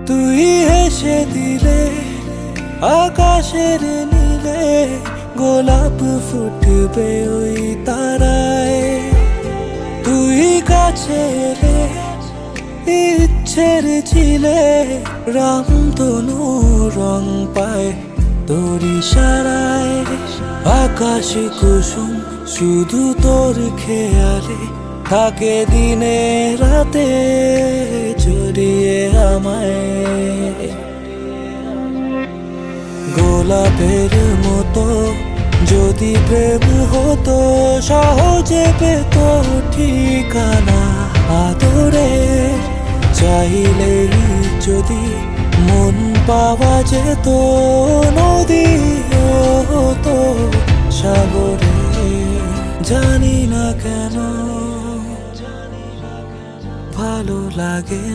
তুই হেসে দিলে আকাশের নীলে গোলাপ ফুটবে ওই তারায়। তুই কাছে এলে ইচ্ছের ছিলে রামধনু রং পায় তোর ইশারায়। আকাশ কুসুম শুধু তোর খেয়ালে থাকে দিনে রাতে জড়িয়ে আমায়। গোলাপের মতো যদি প্রেম হতো সহজে পেত ঠিকানা আদরে। চাইলেই যদি মন পাওয়া যেত নদী হতো সাগরে। জানি না কেন ভালো লাগে।